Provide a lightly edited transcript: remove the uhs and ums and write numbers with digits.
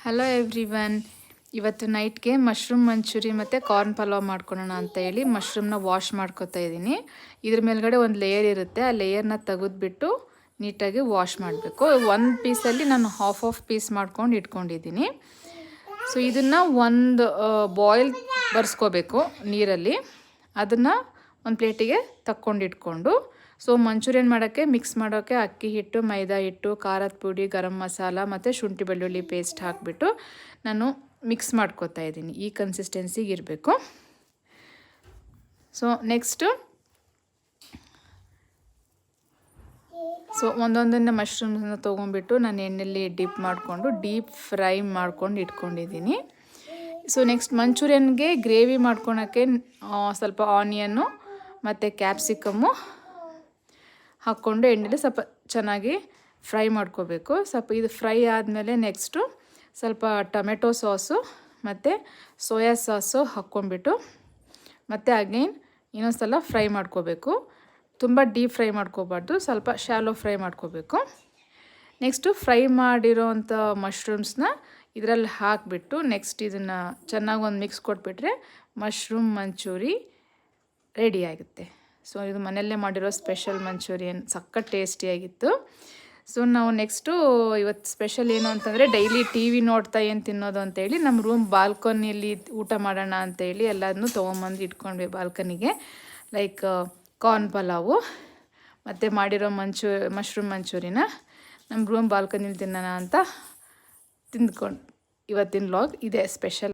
Hello everyone. ಇವತ್ತು ನೈಟ್ಗೆ mushroom manchurian ಮತ್ತು corn pulao ಮಾಡ್ಕೊಳ್ಳೋಣ ಅಂತ ಹೇಳಿ ಮಶ್ರೂಮ್ನ ವಾಶ್ ಮಾಡ್ಕೊತಾ ಇದ್ದೀನಿ. ಇದ್ರ ಮೇಲ್ಗಡೆ ಒಂದು ಲೇಯರ್ ಇರುತ್ತೆ, ಆ ಲೇಯರ್ನ ತೆಗೆದ್ಬಿಟ್ಟು ನೀಟಾಗಿ ವಾಶ್ ಮಾಡಬೇಕು. ಒಂದು ಪೀಸಲ್ಲಿ ನಾನು ಹಾಫ್ ಪೀಸ್ ಮಾಡ್ಕೊಂಡು ಇಟ್ಕೊಂಡಿದ್ದೀನಿ. ಸೊ ಇದನ್ನು ಒಂದು ಬಾಯ್ಲ್ ಬರ್ಸ್ಕೋಬೇಕು ನೀರಲ್ಲಿ. ಅದನ್ನು ಒಂದು ಪ್ಲೇಟಿಗೆ ತಕ್ಕೊಂಡಿಟ್ಕೊಂಡು, ಸೊ ಮಂಚೂರಿಯನ್ ಮಾಡೋಕ್ಕೆ ಮಿಕ್ಸ್ ಮಾಡೋಕ್ಕೆ ಅಕ್ಕಿ ಹಿಟ್ಟು, ಮೈದಾ ಹಿಟ್ಟು, ಖಾರದ ಪುಡಿ, ಗರಂ ಮಸಾಲ ಮತ್ತು ಶುಂಠಿ ಬೆಳ್ಳುಳ್ಳಿ ಪೇಸ್ಟ್ ಹಾಕಿಬಿಟ್ಟು ನಾನು ಮಿಕ್ಸ್ ಮಾಡ್ಕೊತಾ ಇದ್ದೀನಿ. ಈ ಕನ್ಸಿಸ್ಟೆನ್ಸಿಗೆ ಇರಬೇಕು. ಸೊ ನೆಕ್ಸ್ಟು ಒಂದೊಂದನ್ನು ಮಶ್ರೂಮ್ನ ತೊಗೊಂಡ್ಬಿಟ್ಟು ನಾನು ಎಣ್ಣೆಯಲ್ಲಿ ಡಿಪ್ ಮಾಡಿಕೊಂಡು ಡೀಪ್ ಫ್ರೈ ಮಾಡ್ಕೊಂಡು ಇಟ್ಕೊಂಡಿದ್ದೀನಿ. ಸೊ ನೆಕ್ಸ್ಟ್ ಮಂಚೂರಿಯನ್ಗೆ ಗ್ರೇವಿ ಮಾಡ್ಕೊಳಕ್ಕೆ ಸ್ವಲ್ಪ ಆನಿಯನ್ನು ಮತ್ತು ಕ್ಯಾಪ್ಸಿಕಮ್ಮು ಹಾಕ್ಕೊಂಡು ಎಣ್ಣೆಲಿ ಸ್ವಲ್ಪ ಚೆನ್ನಾಗಿ ಫ್ರೈ ಮಾಡ್ಕೋಬೇಕು. ಸ್ವಲ್ಪ ಇದು ಫ್ರೈ ಆದಮೇಲೆ ನೆಕ್ಸ್ಟು ಸ್ವಲ್ಪ ಟೊಮೆಟೊ ಸಾಸು ಮತ್ತು ಸೋಯಾ ಸಾಸು ಹಾಕ್ಕೊಂಡ್ಬಿಟ್ಟು ಮತ್ತು ಅಗೇನ್ ಇನ್ನೊಂದು ಸಲ ಫ್ರೈ ಮಾಡ್ಕೋಬೇಕು. ತುಂಬ ಡೀಪ್ ಫ್ರೈ ಮಾಡ್ಕೋಬಾರ್ದು, ಸ್ವಲ್ಪ ಶಾಲೋ ಫ್ರೈ ಮಾಡ್ಕೋಬೇಕು. ನೆಕ್ಸ್ಟು ಫ್ರೈ ಮಾಡಿರೋವಂಥ ಮಶ್ರೂಮ್ಸ್ನ ಇದರಲ್ಲಿ ಹಾಕಿಬಿಟ್ಟು ನೆಕ್ಸ್ಟ್ ಇದನ್ನು ಚೆನ್ನಾಗಿ ಒಂದು ಮಿಕ್ಸ್ ಕೊಟ್ಬಿಟ್ರೆ ಮಶ್ರೂಮ್ ಮಂಚೂರಿ ರೆಡಿ ಆಗುತ್ತೆ. ಸೊ ಇದು ಮನೆಯಲ್ಲೇ ಮಾಡಿರೋ ಸ್ಪೆಷಲ್ ಮಂಚೂರಿಯನ್ ಸಖತ್ ಟೇಸ್ಟಿಯಾಗಿತ್ತು. ಸೊ ನಾವು ನೆಕ್ಸ್ಟು ಇವತ್ತು ಸ್ಪೆಷಲ್ ಏನು ಅಂತಂದರೆ ಡೈಲಿ ಟಿ ವಿ ನೋಡ್ತಾ ಏನು ತಿನ್ನೋದು ಅಂತೇಳಿ ನಮ್ಮ ರೂಮ್ ಬಾಲ್ಕನಿಯಲ್ಲಿ ಊಟ ಮಾಡೋಣ ಅಂತೇಳಿ ಎಲ್ಲದನ್ನೂ ತೊಗೊಂಬಂದು ಇಟ್ಕೊಂಡ್ವಿ ಬಾಲ್ಕನಿಗೆ. ಲೈಕ್ ಕಾರ್ನ್ ಪಲಾವು ಮತ್ತು ಮಾಡಿರೋ ಮಶ್ರೂಮ್ ಮಂಚೂರಿನ ನಮ್ಮ ರೂಮ್ ಬಾಲ್ಕನಿಲಿ ತಿನ್ನೋಣ ಅಂತ ತಿಂದ್ಕೊಂಡು ಇವತ್ತಿನ ವ್ಲಾಗ್ ಇದೆ ಸ್ಪೆಷಲ್.